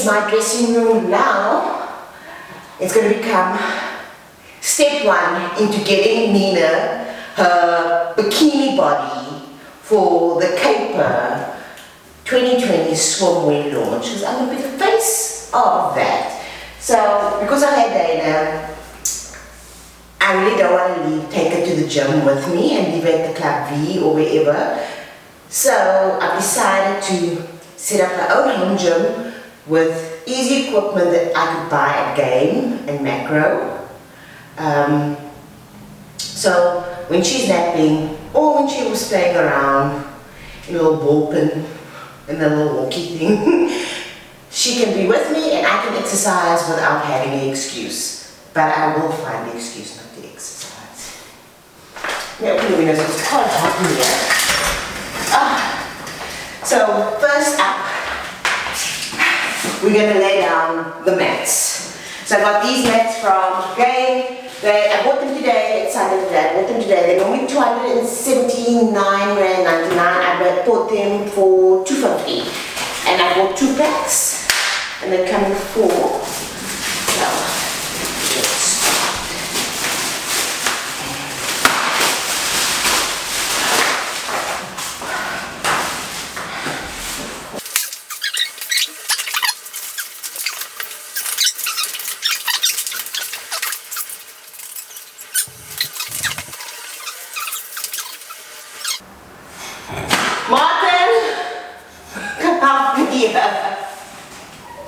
my dressing room now. It's going to become step one into getting Nina her bikini body for the Caper 2020 swimwear launch, because I'm going to be the face of that. So, because I had Dana, I really don't want to take her to the gym with me and leave her at the Club V or wherever. So, I've decided to set up my own home gym with easy equipment that I could buy at Game and Macro. So, when she's napping or when she was playing around in a little ball pin and a little walkie thing, she can be with me and I can exercise without having an excuse. But I will find the excuse not to exercise. Now, open the windows, it's quite hot in here. So, first up, we're going to lay down the mats. So I got these mats from Game. I bought them today, it's Sunday today, I bought them today. They're normally $279.99. I bought them for $250. And I bought 2 packs, and they come in 4. So, let's start.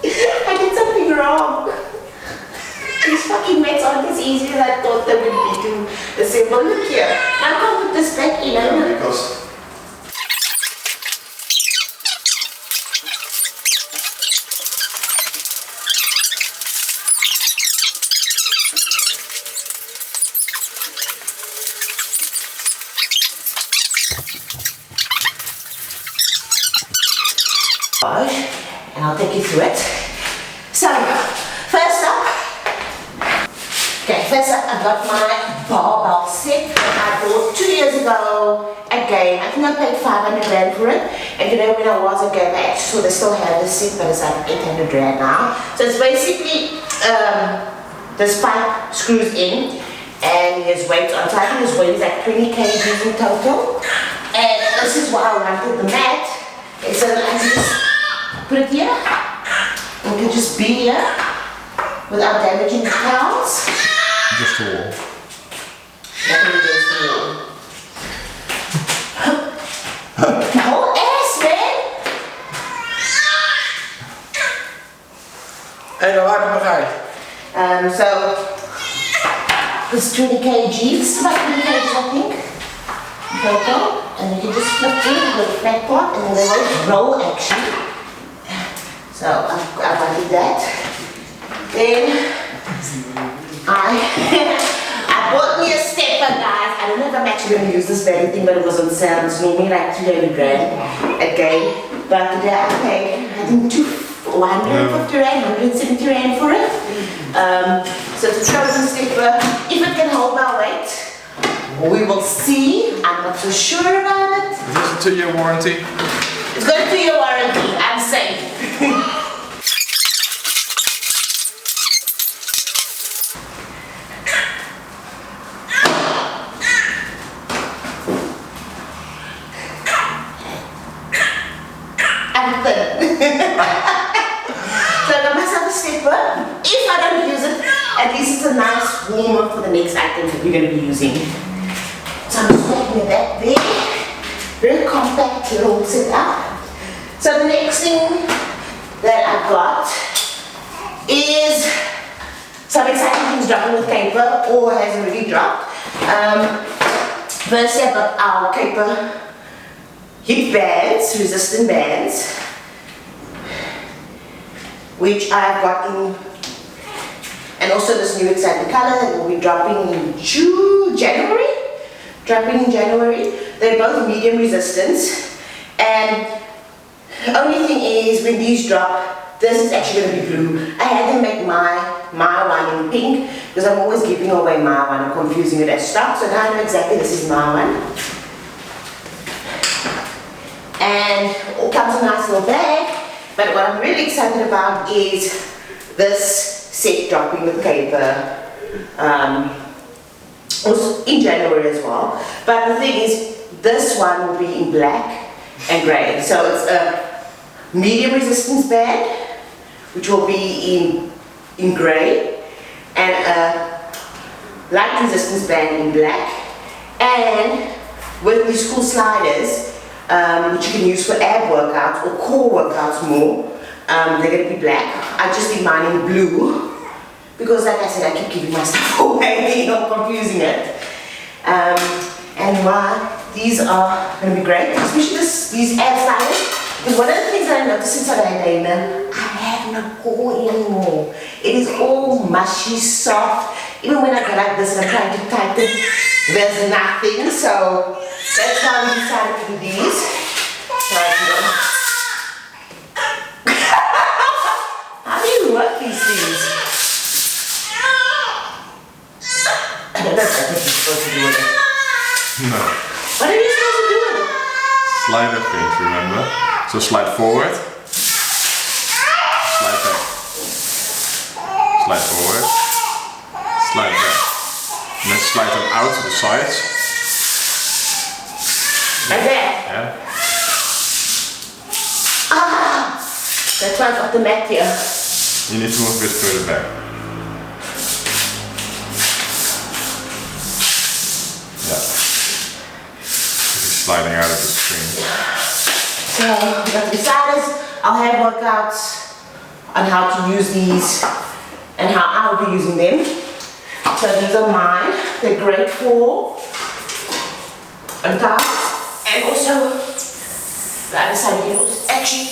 I did something wrong. These fucking mats aren't as easy as I thought they would be to assemble. Look here. I can't put this back in. Yeah, because and I'll take you through it. So, first up, I've got my barbell set that I bought 2 years ago at Game. I think I paid 500 Rand for it. And you know, when I was at Game, I actually saw they still have this set, but it's like 800 Rand now. So it's basically, this pipe screws in, and his weight on top, and his weight is like 20 kg in total. And this is why I wanted the mat. So I just put it here. It can just be here without damaging the towels. just the wall. Nothing against the wall. The whole ass, man! En dan laat ik hem rijden. So, this is 20 kg. This is about 20 kg, I think. Total. And you can just flip through with a flat part, and then they won't roll actually. So I wanted that. Then I bought me a stepper, guys. I don't know if I'm actually going to use this very thing, but it was on sale. It's normally like 200 Rand at Game. But today I paid, I think, 150 Rand, 170 Rand for it. So it's a chosen stepper. If it can hold my weight, we will see. I'm not so sure about it. Is this a 2-year warranty? It's got a 2-year warranty. I'm safe. I'm thin. So I got myself a stepper. If I don't use it, at least it's a nice warmer for the next item that we're going to be using. So I'm just making that there. Very compact little setup. So the next thing that I've got is some exciting things dropping with Caper, or has already dropped. Firstly, I've got our Caper hip bands, resistant bands, which I've got in, and also this new exciting color that will be dropping in January. They're both medium resistance, and the only thing is when these drop, this is actually going to be blue. I had them make my one in pink because I'm always giving away my one and confusing it as stock, so now I know exactly this is my one. And it comes in a nice little bag. But what I'm really excited about is this set dropping with caper. Also in January as well. But the thing is, this one will be in black and grey. So it's a medium resistance band, which will be in grey, and a light resistance band in black. And with these cool sliders, which you can use for ab workouts or core workouts more, they're going to be black. I just did mine in blue. Because like I said, I keep giving my stuff away, not confusing it. And these are going to be great, especially these ab sliders. Because one of the things that I noticed since I had Dana, I have no core anymore. It is all mushy, soft. Even when I go like this and I'm trying to tighten, there's nothing. So that's why we decided to do these. So I can go. How do you work these things? I don't know if that's what you're supposed to do with it. No. What are you supposed to do with it? Slider things, remember? So slide forward. Slide back. Slide forward. Slide back. And then slide them out to the sides. Like that? Yeah. Ah! That's why I got the mat here. You need to move a bit further back. Sliding out of the screen. So, we've got the sliders. I'll have workouts on how to use these and how I'll be using them. So these are mine. They're great for on top. And also the other side, you can also actually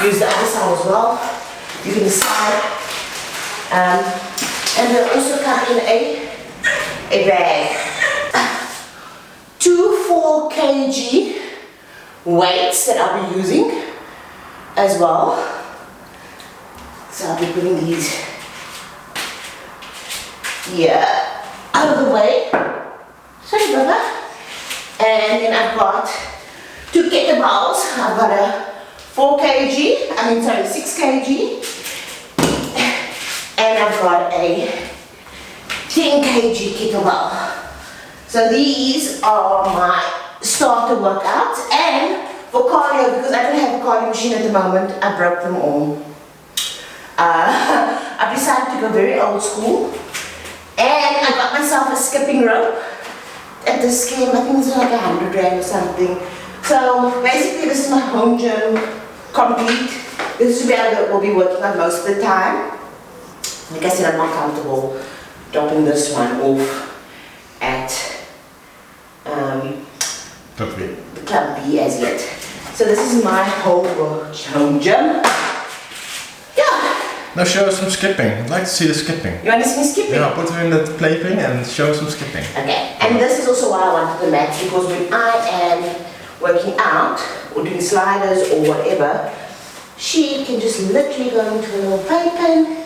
use the other side as well. You can decide. And they'll also come in a bag. 2 4 kg weights that I'll be using as well. So I'll be putting these here out of the way. Sorry, brother. And then I've got 2 kettlebells. I've got a 6 kg. And I've got a 10 kg kettlebell. So these are my starter workouts, and for cardio, because I don't have a cardio machine at the moment, I broke them all. I've decided to go very old school, and I got myself a skipping rope at the scheme. I think it's like 100 rand or something. So basically this is my home gym complete. This is where I will be working on most of the time. Like I said, I'm not comfortable dropping this one off at the Club B as yet. So this is my home gym. Yeah. Now show us some skipping. I'd like to see the skipping. You want to see me skipping? Yeah, put her in the plaything and show some skipping. Okay. And this is also why I wanted the mat, because when I am working out or doing sliders or whatever, she can just literally go into a little playpen.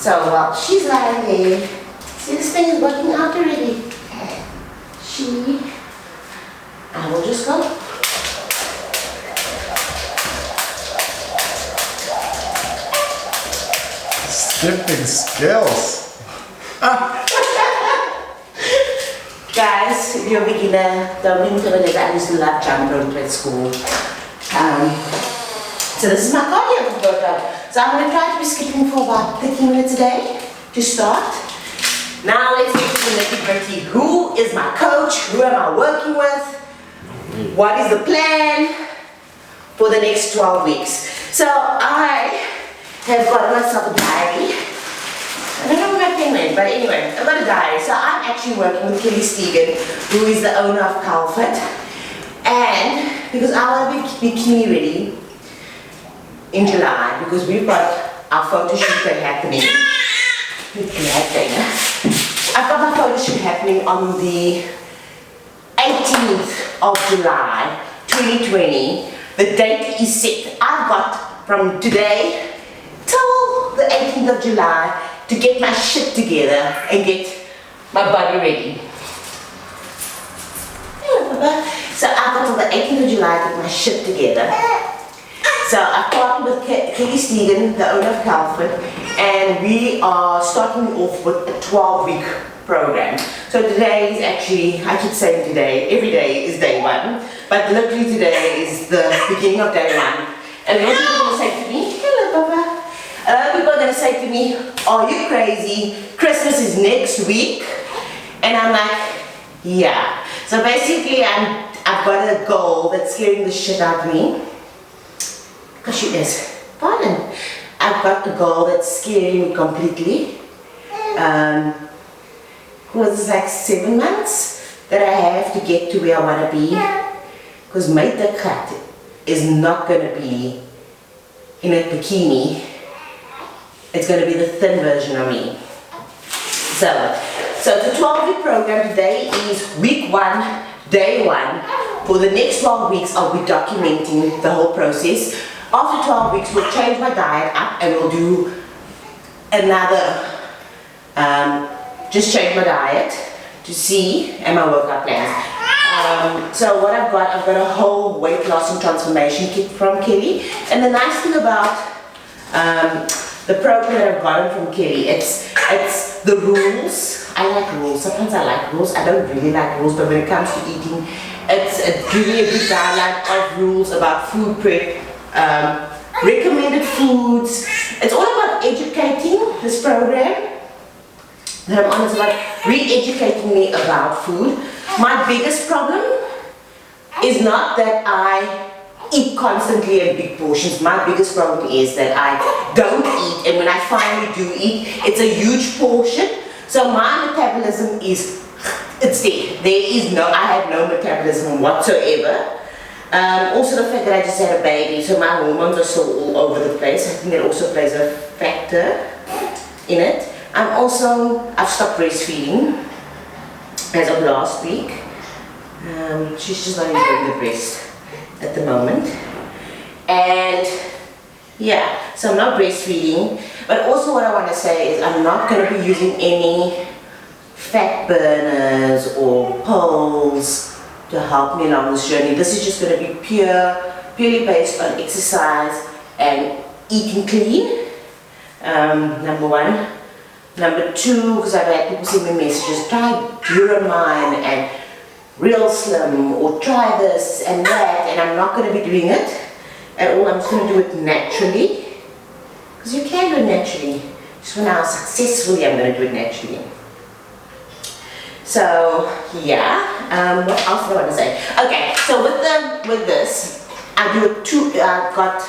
So while she's lying there, see, this thing is working out already. I will just go. Skipping skills. Guys, if you're a beginner, don't intimidate. I used to love jump rope at school. So this is my cardio workout. So I'm going to try to be skipping for about 30 minutes a day to start. Now let's get to the nitty-gritty. Who is my coach? Who am I working with? What is the plan for the next 12 weeks? So I have got myself a diary. I don't know where my pen went, but anyway, I've got a diary. So I'm actually working with Kelly Stegan, who is the owner of Calfit. And because I want to be bikini ready in July, because we've got our photo shoot happening. I've got my photo shoot happening on the 18th of July 2020. The date is set. I've got from today till the 18th of July to get my shit together and get my body ready. So I've got till the 18th of July to get my shit together. So I've partnered with Kelly Stegan, the owner of Calvin, and we are starting off with a 12-week program. So today is actually, I keep saying today, every day is day one, but literally today is the beginning of day one. And a lot of people are going to say to me, hello Papa. A lot of people are going to say to me, are you crazy? Christmas is next week. And I'm like, yeah. So basically I've got a goal that's scaring the shit out of me. Because she is. Pardon. I've got a goal that's scaring me completely. It's like 7 months that I have to get to where I want to be. Because my cut is not going to be in a bikini. It's going to be the thin version of me. So it's a 12-week program. Today is week 1, day 1. For the next 12 weeks, I'll be documenting the whole process. After 12 weeks, we'll change my diet up and we'll do another, just change my diet to see, and my workout plans. So what I've got a whole weight loss and transformation kit from Kelly. And the nice thing about the program that I've gotten from Kelly, it's the rules. I like rules. Sometimes I like rules. I don't really like rules, but when it comes to eating, it's giving a good guideline of rules about food prep. Recommended foods. It's all about educating this program that I'm on. It's about re-educating me about food. My biggest problem is not that I eat constantly in big portions. My biggest problem is that I don't eat, and when I finally do eat, it's a huge portion. So my metabolism is, it's there. I have no metabolism whatsoever. Also the fact that I just had a baby, so my hormones are still all over the place. I think that also plays a factor in it. I've stopped breastfeeding as of last week. She's just not enjoying the breast at the moment. And yeah, so I'm not breastfeeding. But also what I want to say is I'm not going to be using any fat burners or pills to help me along this journey. This is just going to be purely based on exercise and eating clean. Number 1. Number 2, because I've had people send me messages, try Duramine and Real Slim, or try this and that, and I'm not going to be doing it at all. I'm just going to do it naturally, because you can do it naturally. Just for now, successfully, I'm going to do it naturally. So yeah, what else do I want to say? Okay, so with this, I've got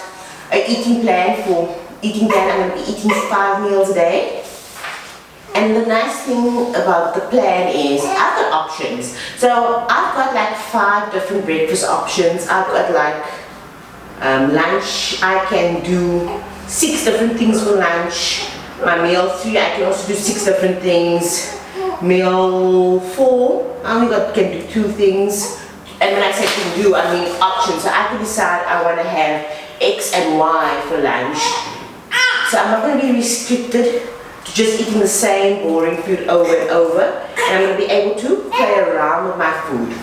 an eating plan. I'm going to be eating 5 meals a day. And the nice thing about the plan is I've got options. So I've got like 5 different breakfast options. I've got like lunch. I can do 6 different things for lunch. My meal 3, I can also do 6 different things. Meal 4, I only can do 2 things. And when I say can do, I mean options. So I can decide I want to have X and Y for lunch. So I'm not going to be restricted to just eating the same boring food over and over. And I'm going to be able to play around with my food.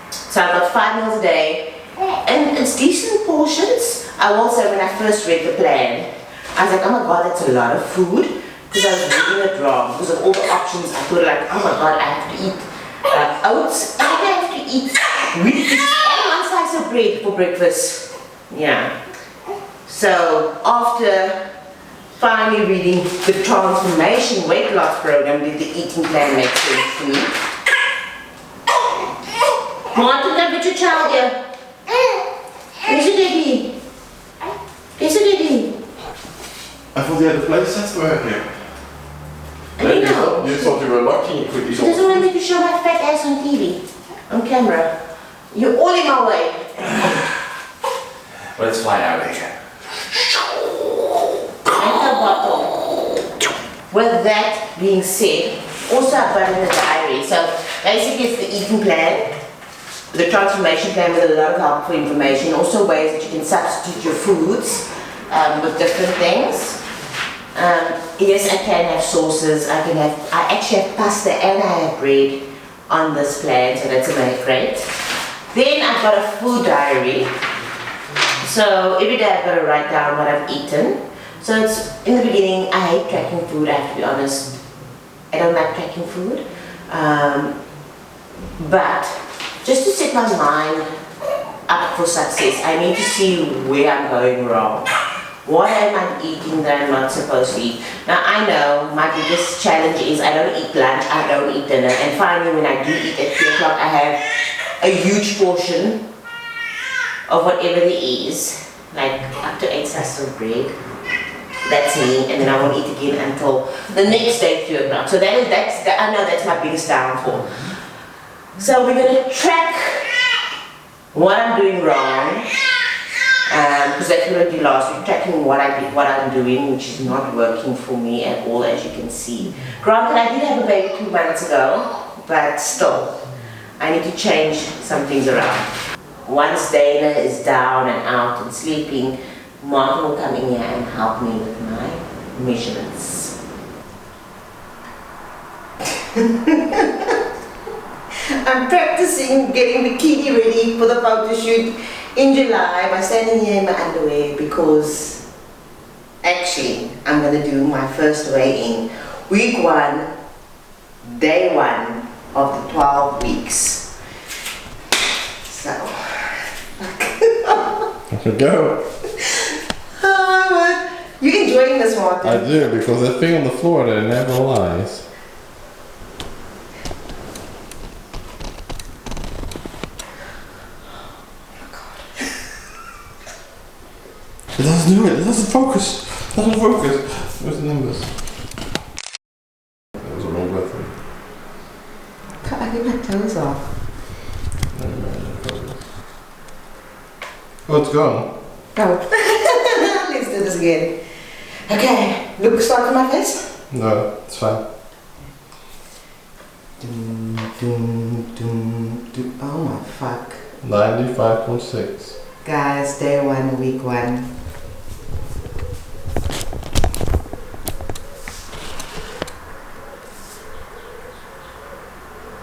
So I've got 5 meals a day. And it's decent portions. I will say when I first read the plan, I was like, oh my god, that's a lot of food. Because I was reading it wrong. Because of all the options, I thought like, oh my god, I have to eat oats. I think I have to eat wheat and 1 slice of bread for breakfast. Yeah. So after finally reading the transformation weight loss program, did the eating plan make sense to me? Martin, come get your child here. Where's your daddy? Where's your daddy? I thought you had a play set for her here. I know. You thought you were lucky you could He doesn't want me to show my fat ass on TV, on camera. You're all in my way. Let's fly out of here. And the bottle. With that being said, also I've got in the diary. So basically it's the eating plan. the transformation plan with a lot of helpful information, also ways that you can substitute your foods with different things. Yes, I can have sauces, I actually have pasta and I have bread on this plan, so that's great. Then I've got a food diary. So every day I've got to write down what I've eaten. So it's, in the beginning, I hate tracking food, I have to be honest. I don't like tracking food. But just to set my mind up for success, I need to see where I'm going wrong. What am I eating that I'm not supposed to eat? Now I know my biggest challenge is I don't eat lunch, I don't eat dinner, and finally when I do eat at 3 o'clock I have a huge portion of whatever there is, like up to 8 slices of bread. That's me, and then I won't eat again until the next day 3 o'clock. So I know that's my biggest downfall. So we're going to track what I'm doing wrong. Because that's what I did last week, tracking what I'm doing, which is not working for me at all, as you can see. Granted, I did have a baby 2 months ago, but still, I need to change some things around. Once Dana is down and out and sleeping, Martin will come in here and help me with my measurements. I'm practicing getting bikini ready for the photo shoot in July by standing here in my underwear because actually I'm going to do my first weigh-in week 1, day 1 of the 12 weeks. So, Go. Oh, you enjoying this, Martin? I do, because the thing on the floor there never lies. It doesn't do it, it doesn't focus. It doesn't focus. Where's the numbers? That was a wrong button. I get my toes off. Oh, it's gone. Oh. Let's do this again. Okay, look, start with my face. No, it's fine. Oh my fuck. 95.6. Guys, day 1, week 1.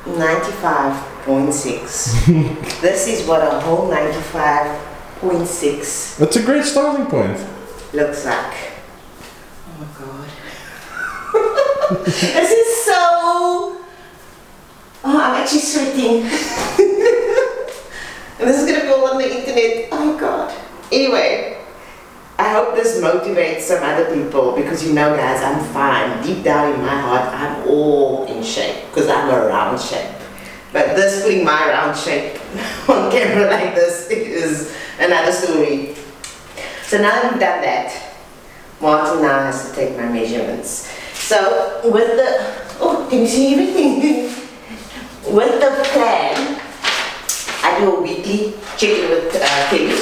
$95.6. This is what a whole 95.6 That's a great starting point. looks like. Oh my god. This is so... Oh, I'm actually sweating. And this is gonna go on the internet. Oh god. Anyway, I hope this motivates some other people because you know guys, I'm fine. Deep down in my heart, I'm all in shape because I'm a round shape. But this, putting my round shape on camera like this is another story. So now that we've done that, Martin now has to take my measurements. So with the, oh, can you see everything? With the plan, I do a weekly check-in with Kelly.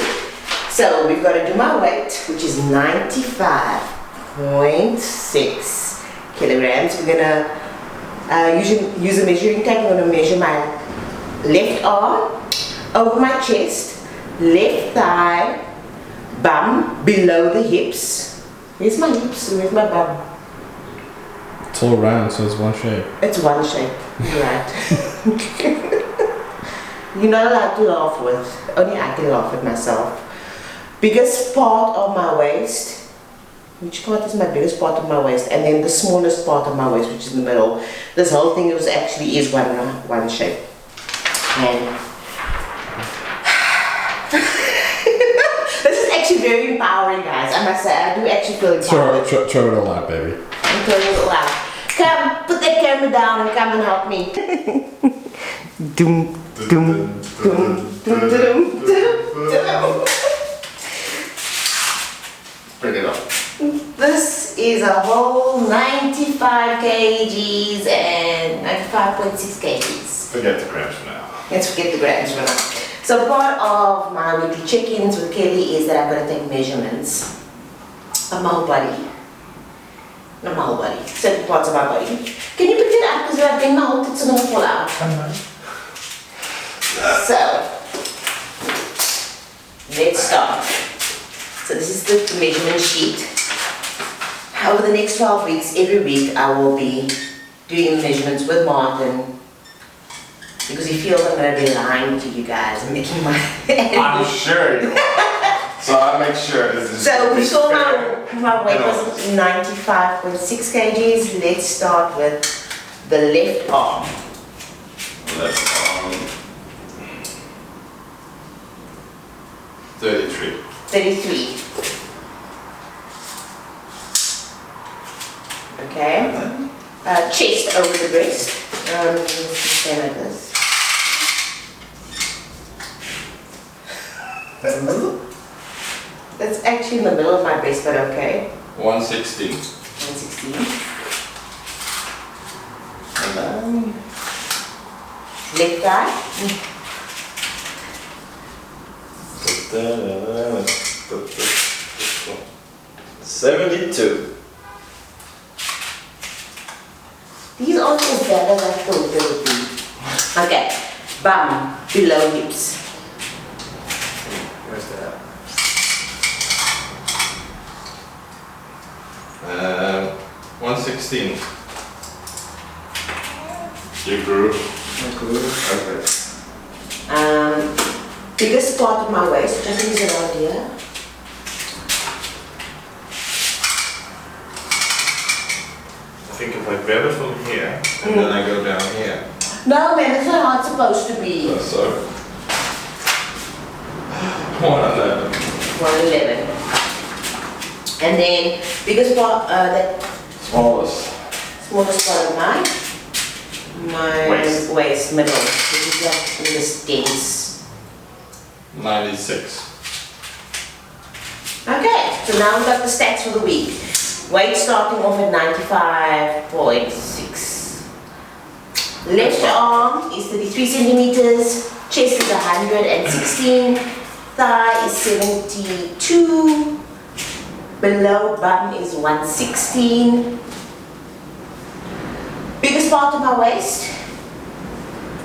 So we've got to do my weight, which is 95.6 kilograms. We're gonna use a measuring tape. I'm gonna measure my left arm over my chest, left thigh, bum below the hips. Where's my hips? Where's my bum? It's all round, so it's one shape. It's one shape. You're right. You're not allowed to laugh with. Only I can laugh at myself. Biggest part of my waist. Which part is my biggest part of my waist? And then the smallest part of my waist, which is in the middle. This whole thing is one shape. And this is actually very empowering, guys. I must say, I do actually feel empowered. Throw it all out, baby. I'm throwing it all out. Come, put that camera down and come and help me. Doom, doom, doom, doom, doom, doom. Bring it up. This is a whole 95 kgs and 95.6 kgs. Forget the grams for now. Let's forget the grams for now. So part of my weekly check-ins with Kelly is that I've got to take measurements of my whole body. Not my whole body, certain parts of my body. Can you pick it up? Because I've been my whole tits are going to fall out. So, let's start. So this is the measurement sheet. Over the next 12 weeks, every week I will be doing measurements with Martin because he feels I'm going to be lying to you guys and making my I'm sure you are. So I make sure this is. So we saw fair. my weight was 95.6 kgs. Let's start with the left arm. Left arm. 33. 33. Okay. Chest over the breast. Stand like this. That's actually in the middle of my breast, but okay. 116. 116. Left eye. 72. These aren't as bad as I thought they would be. Okay. Bum, below hips. Where's that? 116. You grew. Okay. Biggest part of my waist, which I think is around here. I think if I grab it from here and then I go down here. No man, that's not how it's supposed to be. So 111. 111. And then biggest part, that Smallest. smallest part of my waist middle. This is like in this dense. 96. Okay, so now we've got the stats for the week. Weight starting off at 95.6. Left arm is 33 centimeters, chest is 116, thigh is 72, below bum is 116. Biggest part of my waist,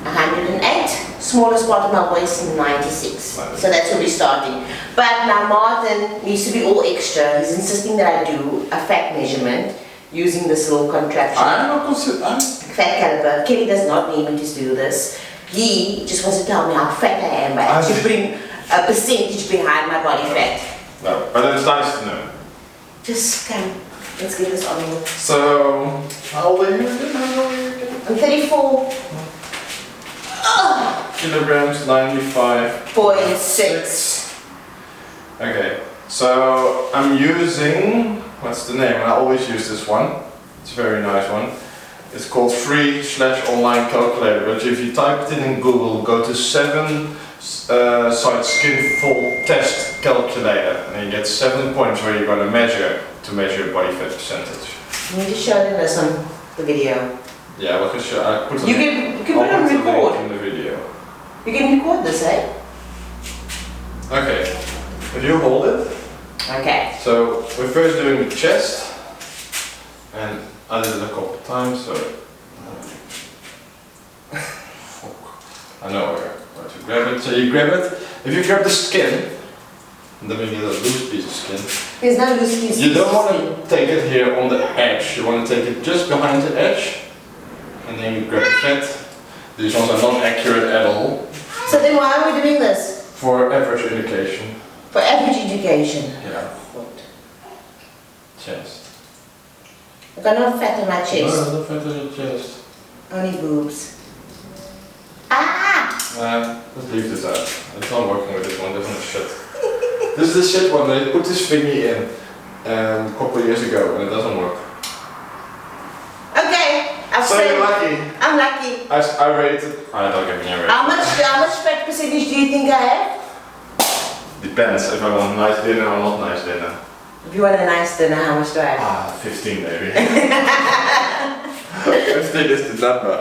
108. Smallest part of my waist, 96. So that's where we're starting. But now Martin needs to be all extra. He's insisting that I do a fat measurement using this little contraption. I'm not considering. Fat caliper. Kelly does not need me to do this. He just wants to tell me how fat I am by actually putting a percentage behind my body fat. No, but it's nice to know. Just come. Let's get this on with. So, how old are you again? I'm 34. Kilograms, 95.6. Okay, so I'm using, what's the name? I always use this one. It's a very nice one. It's called free/online calculator, but if you type it in Google, go to 7-side skin fold test calculator, and you get 7 points where you're going to measure body fat percentage. You need to show them this on the video. Yeah, well, I put it You can put it on record. in the video. You can record this, eh? Okay, if you hold it. Okay. So we're first doing the chest, and I did it a couple of times, so I know where to grab it. So you grab it. If you grab the skin, and then maybe a loose piece of skin. There's no loose piece. You don't want to take it here on the edge. You want to take it just behind the edge, and then you grab the fat. These ones are not accurate at all. So then why are we doing this? For average indication. For average education. Yeah. What? Chest. I've got no fat on my chest. No, no fat on your chest. Only boobs. Ah! Let's leave this out. It's not working with this one, this one's shit. This is the shit one, they put this thingy in a couple of years ago and it doesn't work. Okay, I've So said you're lucky. I'm lucky. I rated. I don't give me a rating. How much fat percentage do you think I have? Depends if I want a nice dinner or not nice dinner. If you want a nice dinner, how much do I have? 15 maybe. 15 is the number.